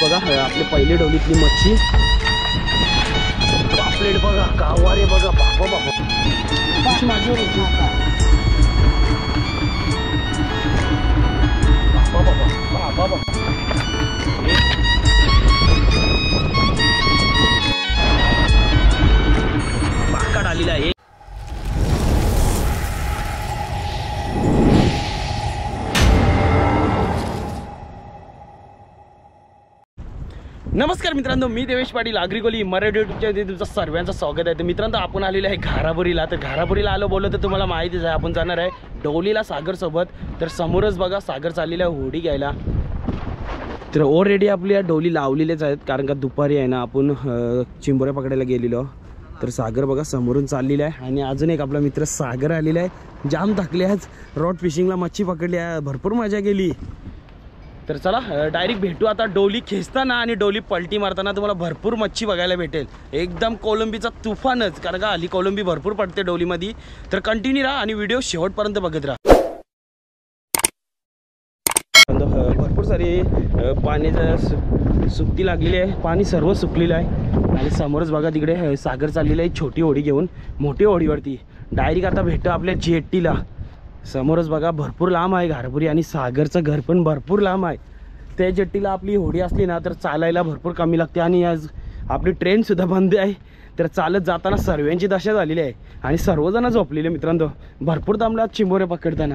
बघा आपली पहिली डोलीतली मच्छी, पापलेट बघा, कावारे बघा, बाबा बाबा माझ्यावर होती बाबा बाबा बाकाड आलेला आहे। नमस्कार मित्रांनो, मी देवेश पाटील, आग्रिकोली मराठी यूट्यूबच्या तुमचं सर्वांचं स्वागत आहे। तर मित्रांनो, आपण आलेलो आहे घारापुरीला। तर घारापुरीला आलो बोललो तर तुम्हाला माहितीच आहे, आपण जाणार आहे डोलीला सागर सोबत। तर समोरच बघा सागर चाललेला आहे होडी घ्यायला। तर ऑलरेडी आपल्या डोली लावलेलेच आहेत, कारण का दुपारी आहे ना आपण चिंबोऱ्या पकडायला गेलेलो। तर सागर बघा समोरून चाललेला आहे आणि अजून एक आपला मित्र सागर आलेला आहे। जाम थकले आज, रॉड फिशिंगला मच्छी पकडली, भरपूर मजा गेली। तर चला डायरेक्ट भेटू आता डोली खेचताना आणि डोली पलटी मारताना तुम्हाला भरपूर मच्छी बघायला भेटेल, एकदम कोलंबीचा तुफानच, कारण का हल्ली कोलंबी भरपूर पडते डोलीमध्ये। तर कंटिन्यू राहा आणि व्हिडिओ शेवटपर्यंत बघत राहा। भरपूर सारी पाण्याचं सुकती लागलेली आहे, पाणी सर्व सुकलेलं आहे। आणि समोरच बघा तिकडे सागर चाललेलं आहे छोटी होडी घेऊन, मोठी होडीवरती डायरेक्ट आता भेटू आपल्या जेट्टीला। समोरच बघा भरपूर लांब आहे घारापुरी आणि सागरचं घर पण भरपूर लांब आहे। त्या जेट्टीला आपली होडी असली ना तर चालायला भरपूर कमी लागते आणि आज आपली ट्रेनसुद्धा बंद आहे। तर चालत जाताना सर्वांची दशा झालेली आहे आणि सर्वजण झोपलेले मित्रांनो, भरपूर थांबला चिंबोरे पकडताना।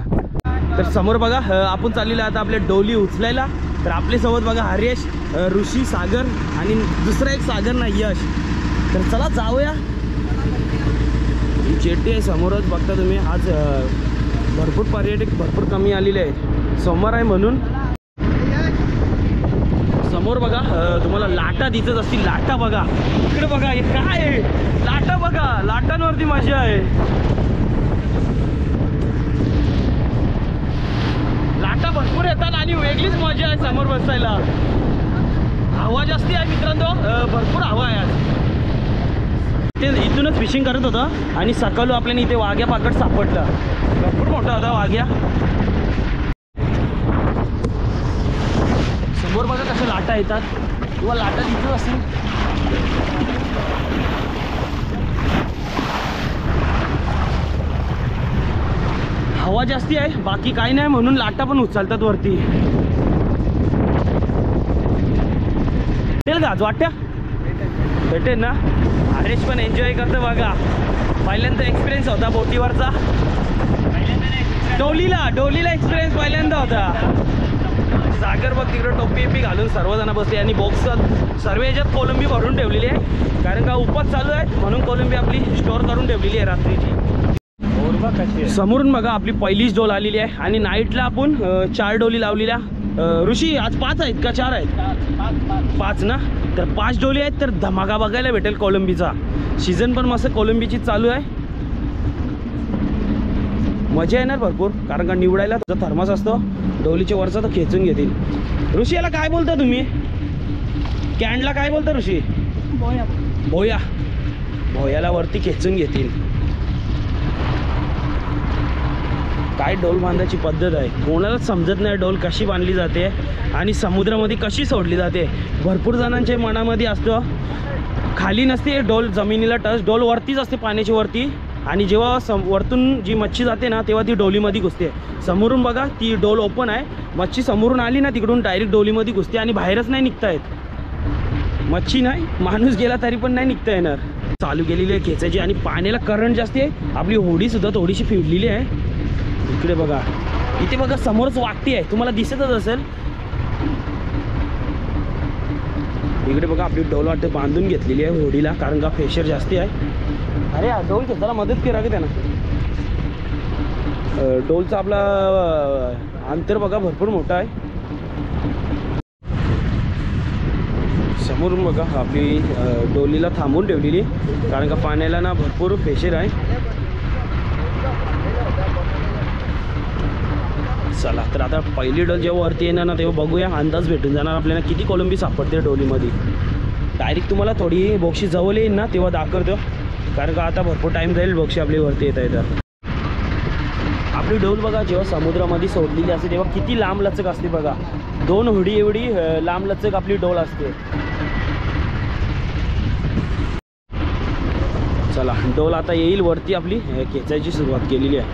तर समोर बघा आपण चाललेलो आता आपल्या डोली उचलायला। तर आपल्यासोबत बघा हरेश, ऋषी, सागर आणि दुसरा एक सागर ना यश। तर चला जाऊया। जेट्टी आहे समोरच बघता तुम्ही, आज भरपूर पर्यटक भरपूर कमी आलेले आहेत, सोमवार आहे म्हणून। समोर बघा तुम्हाला लाटा दिसत असतील, लाटा बघा इकडे बघा, हे काय आहे, लाटा बघा, लाटांवरती मजा आहे। लाटा भरपूर येतात आणि वेगळीच मजा आहे समोर बसायला। हवा जास्ती आहे मित्रांनो, भरपूर हवा आहे आज। ते इथूनच फिशिंग करत होतं आणि सकाळी आपल्याला इथे वाघ्या पाकड सापडला, भरपूर मोठा होता वाघ्या। समोर बघा कशा लाटा येतात, किंवा लाटा दिसत असेल। हवा जास्ती आहे, बाकी काही नाही म्हणून लाटा पण उचलतात वरती। भेटेल का आज वाट्या? भेटेल ना? हरेश पण एन्जॉय करतो बघा, पहिल्यांदा एक्सपिरियन्स होता बोटीवरचा। डोलीला एक्सपिरियन्स पहिल्यांदा होता। सागर बघ तिकडे टोपी बिपी घालून सर्वजण बसले आणि बॉक्सात सर्व याच्यात कोलंबी भरून ठेवलेली आहे, कारण का उपास चालू आहे म्हणून कोलंबी आपली स्टोअर करून ठेवलेली आहे रात्रीची। समोरून बघा आपली पहिलीच डोल आलेली आहे आणि नाईटला आपण 4 डोली लावलेल्या। ऋषी आज 5 आहेत का 4 आहेत? 5 ना? तर 5 डोली आहेत, तर धमाका बघायला भेटेल कोलंबीचा। सीझन पण मस्त कोलंबीची चालू आहे, मजा येणार भरपूर, कारण का निवडायला तुझा थर्मास असतो, डोलीच्या वरचा तर खेचून घेतील। ऋषी याला काय बोलता तुम्ही? कॅन्डला काय बोलता ऋषी? भोया। भोया, भोयाला वरती खेचून घेतील। काय डोल बांधायची पद्धत आहे, कोणालाच समजत नाही डोल कशी बांधली जाते आणि समुद्रामध्ये कशी सोडली जाते। भरपूर जणांच्या मनामध्ये असतं खाली नसते डोल, जमिनीला टच, डोल वरतीच असते पाण्याच्या वरती। आणि जेव्हा वरतून जी मच्छी जाते ना तेव्हा ती डोलीमध्ये घुसते। समोरून बघा ती डोल ओपन आहे, मच्छी समोरून आली ना तिकडून डायरेक्ट डोलीमध्ये घुसते आणि बाहेरच नाही निघता येत। मच्छी नाही, माणूस गेला तरी पण नाही निघता येणार। चालू केलेली आहे खेचायची आणि पाण्याला करंट जास्त आहे, आपली होडी सुद्धा थोडीशी फिरलेली आहे। इकडे बघा, इथे बघा समोरच वाकटी आहे, तुम्हाला दिसतच असेल। इकडे बघा आपली डोल वाटते बांधून घेतलेली आहे होडीला, कारण का प्रेशर जास्ती आहे। अरे डोल खेचायला मदत करा की त्यांना। डोलचा आपला अंतर बघा भरपूर मोठा आहे। समोरून बघा आपली डोलीला थांबवून ठेवलेली, कारण का पाण्याला ना भरपूर प्रेशर आहे। चला तर आता पहिली डोल जेव्हा वरती येणार ना तेव्हा बघूया, अंदाज भेटून जाणार आपल्याला किती कोलंबी सापडते डोलीमध्ये। डायरेक्ट तुम्हाला थोडी बोक्षी जवळ येईल ना तेव्हा दाखवतो, कारण का आता भरपूर टाइम जाईल बोक्षी आपली वरती येता येतात। आपली डोल बघा जेव्हा समुद्रामध्ये सोडलेली असते तेव्हा किती लांब लचक असते बघा. 2 होडी एवढी लांब लचक आपली डोल असते. चला डोल आता येईल वरती. आपली खेचायची सुरुवात केलेली आहे.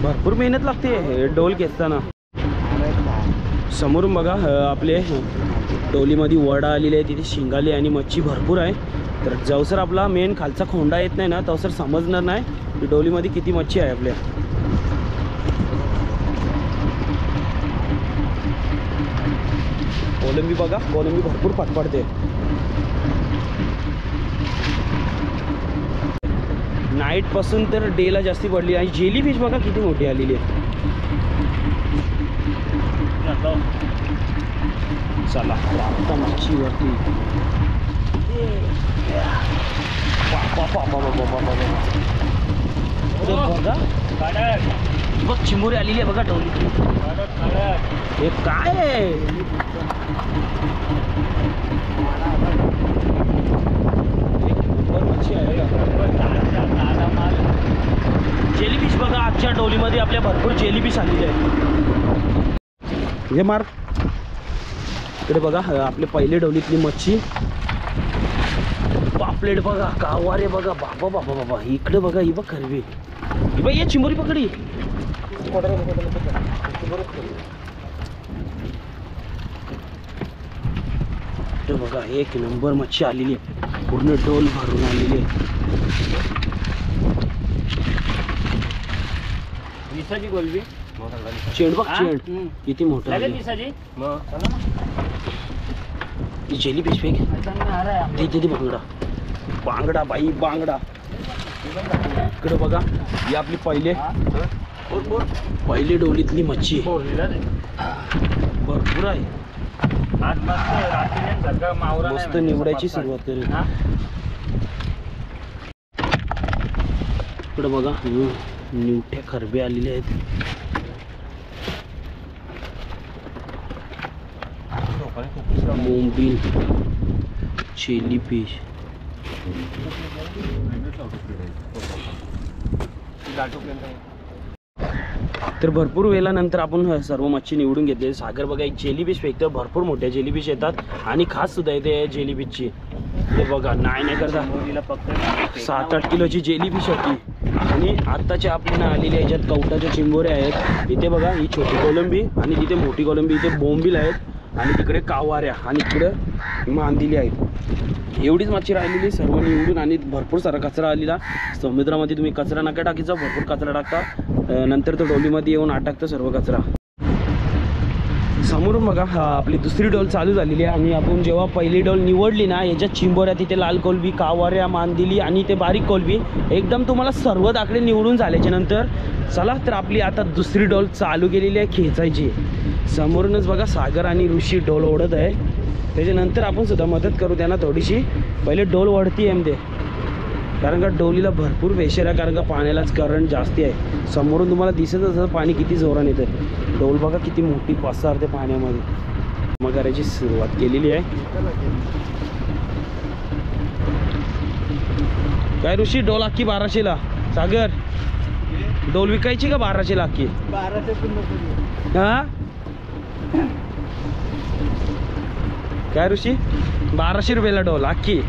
भरपूर मेहनत लागते डोल खेचताना. समोरून बघा आपले डोलीमध्ये वडा आलेली आहे, तिथे शिंगाली आणि मच्छी भरपूर आहे. तर जवसर आपला मेन खालचा खोंडा येत नाही ना तवसर समजणार नाही की डोलीमध्ये किती मच्छी आहे आपल्या. कोलंबी बघा, कोलंबी भरपूर फटफडते. नाईट पासून तर डेला जास्ती पडली. आणि जेली फिश बघा किती मोठी आलेली आहे. चला आता मच्छीवरती बघ चिंबोरी आलेली आहे बघा डोली. हे काय आहे? जेलीफिश बघा आजच्या डोलीमध्ये आपल्या भरपूर जेलीफिश आलेले आहेत. हे मार इकडे बघा आपले पहिले डोलीतली मच्छी. पापलेट बघा, कावारे बघा. बाबा बाबा बाबा इकडे बघा. ही बघ खरवी. ही बघ ये चिंबोरी पकडी. बघा एक नंबर मच्छी आलेली आहे. पूर्ण डोल भरून आलेली आहे. दिसाची कोलबी चेंड बघ चेंड किती मोठा. जेलीफिश फेक तिथे बांगडा. बांगडा बाई बांगडा. इकडे बघा ही आपली पहिले डोलीतली मच्छी भरपूर आहे. मस्त निवडायची सुरुवात करेल. इकडे बघा निवठ्या खरबे आलेले आहेत. बोंबील, जेलीफिश. तर भरपूर वेळानंतर आपण सर्व मच्छी निवडून घेतले. सागर बघा एक जेलीफिश फेकतो. भरपूर मोठ्या जेलीफिश येतात आणि खास सुद्धा येते जेलीफिशची. हे बघा नाही करता 7-8 किलोची जेलीफिश होती. आणि आत्ताच्या आपल्याला आलेल्या याच्यात कवटाच्या चिंबोऱ्या आहेत. इथे बघा ही छोटी कोलंबी आणि तिथे मोठी कोलंबी. इथे बोंबील आहेत आणि तिकडे कावाऱ्या आणि तिकडे मांदिली आहेत. एवढीच मच्छी राहिलेली सर्व निवडून. आणि भरपूर सारा कचरा आलेला. समुद्रामध्ये तुम्ही कचरा नका टाकीचा. भरपूर कचरा टाकता नंतर तो डोलीमध्ये येऊन अटकतं सर्व कचरा. समोरून बघा आपली दुसरी डोल चालू झालेली आहे. आणि आपण जेव्हा पहिली डोल निवडली ना याच्यात चिंबोऱ्या, तिथे लाल कोलबी, कावाऱ्या, मांदिली आणि ते बारीक कोलबी एकदम तुम्हाला सर्व दाखले निवडून झाल्याच्या नंतर चला तर आपली आता दुसरी डोल चालू केलेली आहे खेचायची. समोरूनच बघा सागर आणि ऋषी डोल ओढत आहे. त्याच्यानंतर आपण सुद्धा मदत करू त्यांना थोडीशी. पहिले डोल ओढती आहे ते कारण का डोलीला भरपूर प्रेशर आहे. कारण का पाण्यालाच करंट जास्ती आहे. समोरून तुम्हाला दिसत असं पाणी किती जोराने येतं. डोल बघा किती मोठी पसरते पाण्यामध्ये. मग करायची सुरुवात केलेली आहे. काय ऋषी डोल अख्खी 1200ला. सागर डोल विकायची का 1200ला अख्खी? 1200. हा काय ऋषी 1200 रुपयाला डोल अख्खी.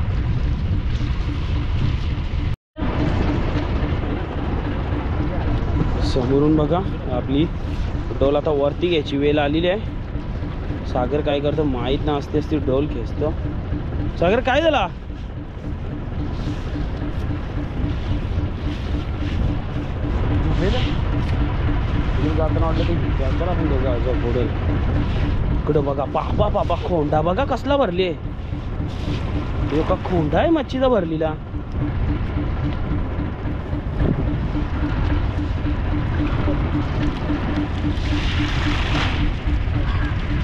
समोरून बघा आपली डोल आता वरती घ्यायची वेळ आलेली आहे. सागर काय करतो माहीत ना असते असते डोल खेचतो. सागर काय झाला? जाताना वाटलं की आपण दोघं पुढे. इकडं बघा बाबा बाबा खोंडा बघा कसला भरली. का खोंडा आहे मच्छीचा भरलेला.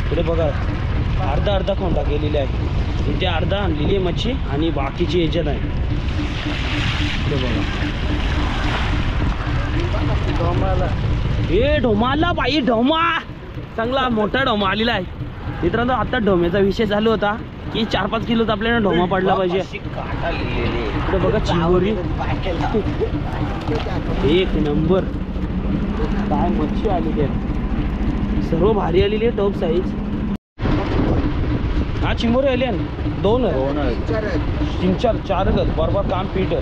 पुढे बघा अर्धा खोंडा केलेला आहे. इथे अर्धा आणलेली आहे मच्छी आणि बाकीची याच्यात आहे. पुढे बघा हे ढोमाला बाई. ढोमा चांगला मोठा ढोमा आलेला आहे मित्रांनो. आता ढोम्याचा विषय चालू होता की 4-5 किलोत आपल्याला ढोमा पडला पाहिजे. इकडे बघा चिंबोरी एक नंबर. काय मच्छी आलेली आहे, सर्व भारी आलेली आहे. Top size. हा चिंबोरी आली आहे ना, 2 3 4 बरोबर काम पीठ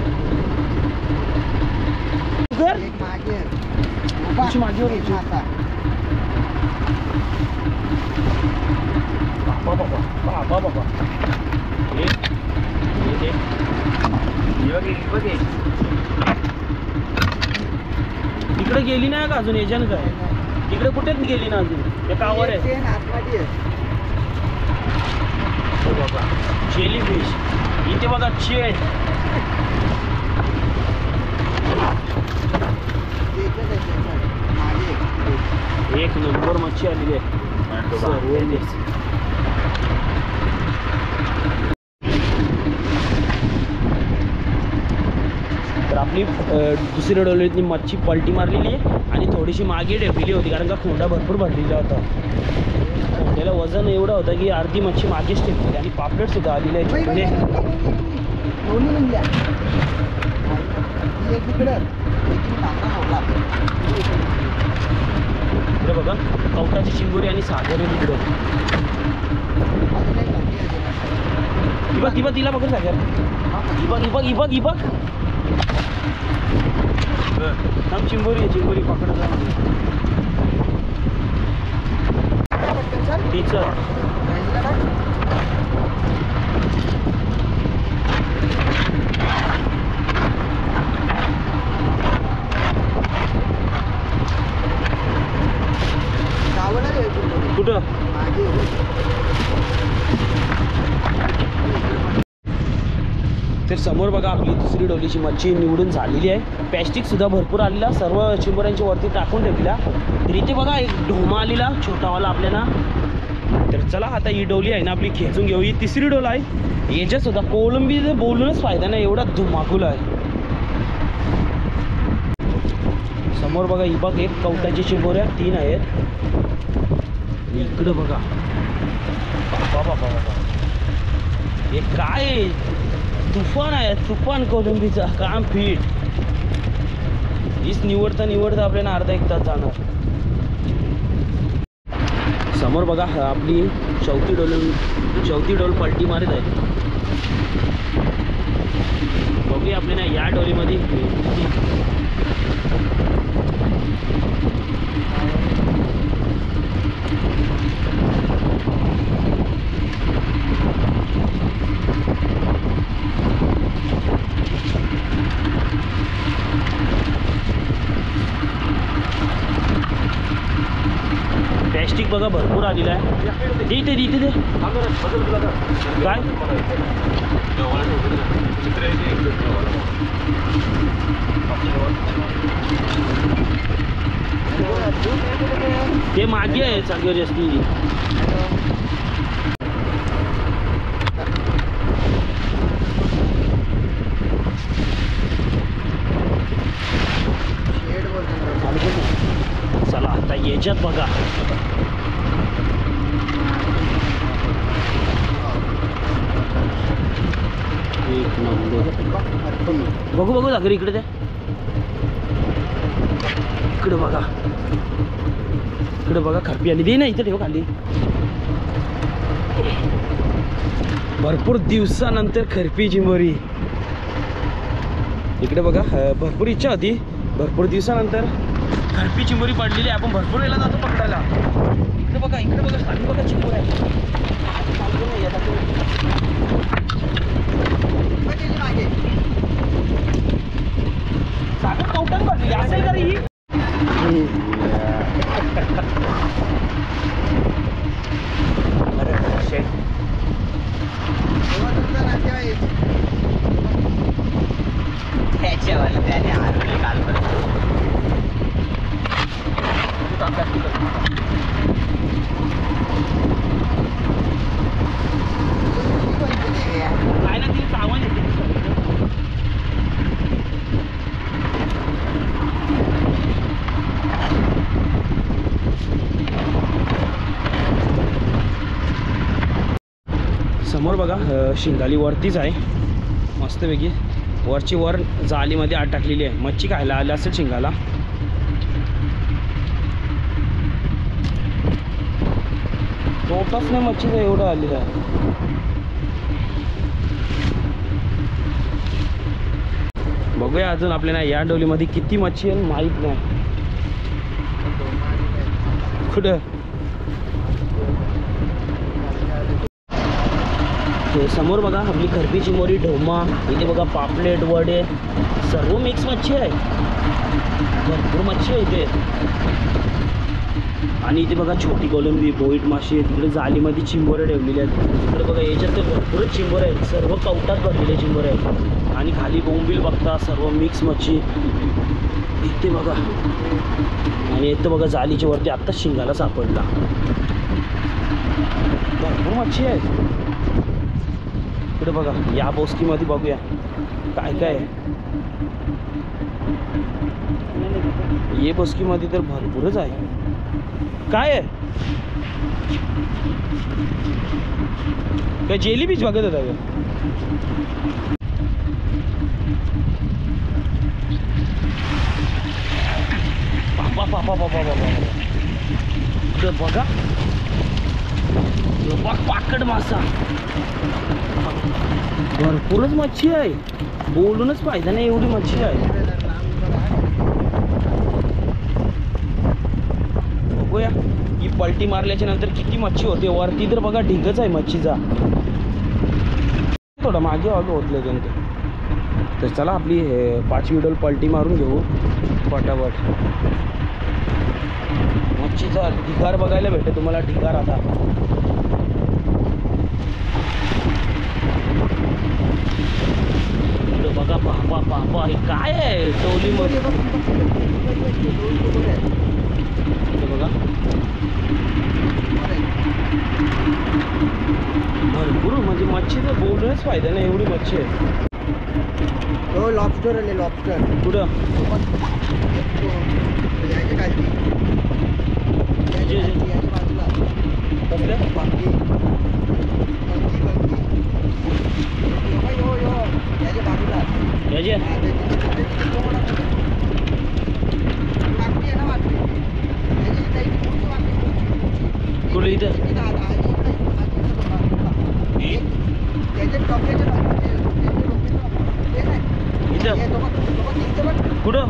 मागे बाबा तिकडे गेली नाही का अजून? याच्यानं काय तिकडे कुठेच गेली ना अजून? ते कावर आहे बाबा. जेली फिश इथे बघा. चेन एक नंबर मच्छी आलेली आहे. तर आपली दुसऱ्या डोलीतली मच्छी पलटी मारलेली आहे आणि थोडीशी मागे डेपलेली होती, कारण का खोंडा भरपूर भरलेला होता. खोंड्याला वजन एवढं होतं की अर्धी मच्छी मागेच टेकली. आणि पापलेट सुद्धा आलेली आहे. इकडे बघा कवटाची चिंबोरी आणि सागरी. तिकडं इबक तिला बघ सागर. इबक थांब. चिंबोरी पकडत जा. कुठं तर समोर बघा आपली दुसरी डोलीची मच्छी निवडून झालेली आहे. पॅस्टिक सुद्धा भरपूर आलेला, सर्व चिंबोऱ्यांची वरती टाकून ठेवलेला. तर इथे बघा एक ढोमा आलेला छोटावाला आपल्याला. तर चला आता ही डोली आहे ना आपली खेचून घेऊ. ही तिसरी डोल आहे. याच्यात सुद्धा कोलंबी बोलूनच फायदा नाही, एवढा धुमाकूल आहे. समोर बघा ही बघ एक कवटाची चिंबोऱ्या 3 आहेत. इकडं बघा बाबा हे काय तुफान आहे, तुफान कोलंबीचा काम पीठ. हीच निवडता आपल्याला अर्धा 1 तास जाणार. समोर बघा आपली चौथी डोल पलटी मारत आहे. बघूया आपल्याला या डोलीमध्ये प्लॅस्टिक बघा भरपूर आलेला आहे. इथे दे काय ते मागे आहे सगळं जास्ती. चला आता याच्यात बघा एक नंबर. बघू जागर इकडे द्या. इकडे बघा खरपी आली. दे ना इथे ठेव खाली. भरपूर दिवसानंतर खरपी चिंबोरी. इकडे बघा भरपूर इच्छा होती, भरपूर दिवसानंतर खरपी चिंबोरी पडलेली. आपण भरपूर वेळेला जातो पकडायला. इकडे बघा खाली बघा चिंबोरी आहे. सागर कवटान पडलेली असेल का रे ही? काय ना तिला चावण येते. समोर बघा शिंगाली वरतीच आहे मस्तपैकी, वरची वर जालीमध्ये आत टाकलेली आहे. मच्छी खायला आली असेल शिंगाला. तोटाच नाही मच्छीचं एवढं आलेलं आहे. बघूया अजून आपल्याला या डोलीमध्ये किती मच्छी आहे माहीत नाही. कुठं समोर बघा आपली खरपी चिंबोरी, ढोमा, इथे बघा पापलेट, वडे, सर्व मिक्स मच्छी आहे. भरपूर मच्छी आहे इथे. आणि इथे बघा छोटी कोलंबी, बोईट माशी आहे. तिकडे जालीमध्ये चिंबोरे ठेवलेले आहेत. तिकडे बघा याच्यात तर भरपूरच चिंबोरे आहेत, सर्व कवटात भरलेले चिंबोरे आहेत. आणि खाली बोंबील बघता, सर्व मिक्स मच्छी इथे बघा. आणि इथं बघा जालीच्या वरती आत्ताच शिंगाला सापडला. भरपूर मच्छी आहे इकडे बघा. या बोस्कीमध्ये बघूया काय काय आहे. ये बोस्कीमध्ये तर भरपूरच आहे. काय आहे काय जेली बीच बघत होता का? बाबा बाबा बाबा बाबा बघा पाकड मासा. भरपूरच मच्छी आहे, बोलूनच पाहिजे नाही एवढी मच्छी आहे. बघूया ही पलटी मारल्याच्या नंतर किती मच्छी होते. वरती तर बघा ढिगच आहे मच्छीचा. थोडा मागे आलो होतले तर चला आपली 5वी डोल पलटी मारून घेऊ फटाफट. मच्छीचा ढिगार बघायला भेटते तुम्हाला. ढिगार आता बघा. बाबा बाबा हे काय आहे टोलीमध्ये बघा. भरपूर म्हणजे मच्छी तर बोलूनच फायदा नाही एवढी मच्छी आहे. तो लॉबस्टर आहे. लॉबस्टर कुठं कुठे इथं कुठं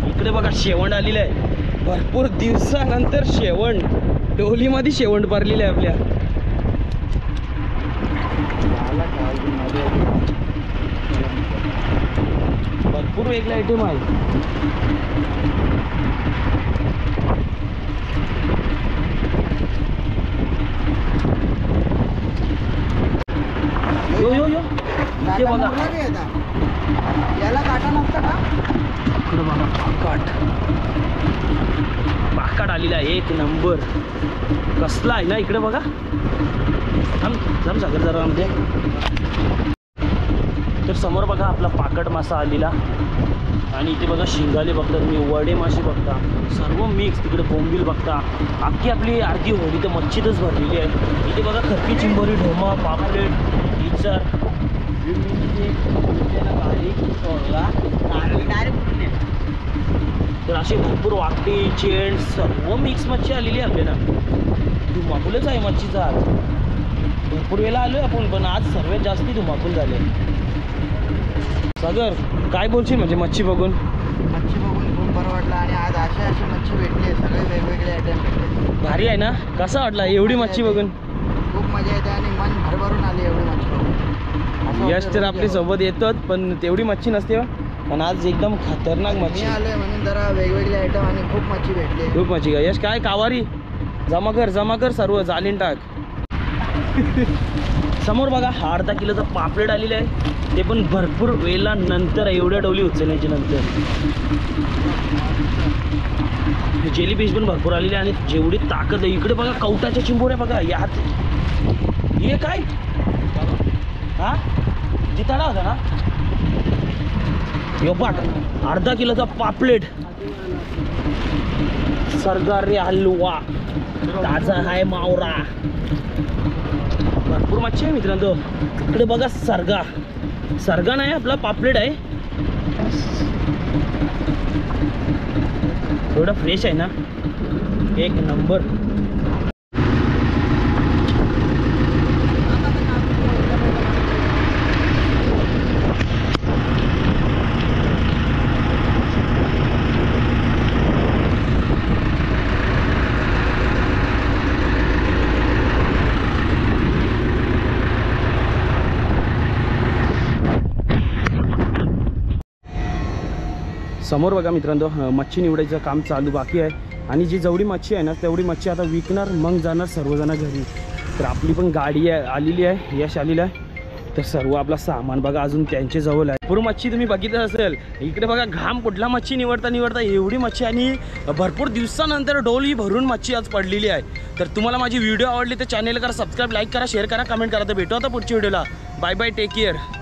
इकडे बघा शेवंड आलेलं आहे. भरपूर दिवसानंतर शेवंड डोलीमध्ये शेवंड भरलेली आहे आपल्या. भरपूर वेगळा आयटम आहे. यो यो यो इथे बघा. याला काटा नसता का? इकडे बघा पाकाट. पाकाट आलेला आहे एक नंबर. कसला आहे ना इकडे बघा. थांब सागर जरा आमचे. तर समोर बघा आपला पाकट मासा आलेला. आणि इथे बघा शिंगाले बघता तुम्ही, वडे मासे बघता, सर्व मिक्स. तिकडे बोंबील बघता. अख्खी आपली अर्धी होडी तर मच्छीतच भरलेली आहे. इथे बघा खरकी चिंबोरी, ढोमा, पापलेट, इचर, तर असे भरपूर वाकटी, चेंड, सर्व मिक्स मच्छी आलेली आहे आपल्याला. धुमाकूलच आहे मच्छीचा आज. भरपूर वेळेला आलोय आपण, पण आज सर्वात जास्ती धुमाकूल झाले. सागर काय बोलशील म्हणजे मच्छी बघून? मच्छी बघून खूप बरं वाटलं. आणि आज अशी मच्छी भेटली, सगळे वेगवेगळे आयटम भेटले. भारी आहे ना? कसा वाटला एवढी मच्छी बघून? खूप मजा येते आणि मन भरभरून आली एवढी मच्छी बघून. यश तर आपली सोबत येतोच, पण तेवढी मच्छी नसते. पण आज एकदम खतरनाक मच्छी आलोय म्हणून जरा वेगवेगळे आयटम आणि खूप मच्छी भेटली. खूप मच्छी का यश? काय कावारी जमा कर सर्व जालीन टाक. समोर बघा अर्धा किलोचा पापलेट आलेला आहे. ते पण भरपूर वेळेला नंतर एवढ्या डोली उचलण्याच्या नंतर. जेली फिश पण भरपूर आलेली आहे. आणि जेवढी ताकद आहे इकडे बघा कवटाच्या चिंबोऱ्या बघा. यात हे काय हा तिथाडा होता ना. यो पाट अर्धा किलोचा पापलेट. सरगारी हलवा ताजा आहे मावरा. भरपूर मच्छी आहे मित्रांनो. इकडे बघा सरगा नाही आपला पापलेट आहे. थोडं फ्रेश आहे ना, एक नंबर. समोर बघा मित्रांनो, मच्छी निवडायचं काम चालू बाकी आहे. आणि जी जेवढी मच्छी आहे ना तेवढी मच्छी आता विकणार, मग जाणार सर्वजण घरी. तर आपली पण गाडी आलेली आहे, यश आलेलं आहे. तर सर्व आपला सामान बघा अजून त्यांच्या जवळ आहे. पूर्ण मच्छी तुम्ही बघितलं असेल. इकडे बघा घाम कुठला मच्छी निवडता एवढी मच्छी. आणि भरपूर दिवसानंतर डोली भरून मच्छी आज पडलेली आहे. तर तुम्हाला माझी व्हिडिओ आवडली तर चॅनल करा सबस्क्राईब, लाईक करा, शेअर करा, कमेंट करा. तर भेटू आता पुढच्या व्हिडिओला. Bye bye, take care.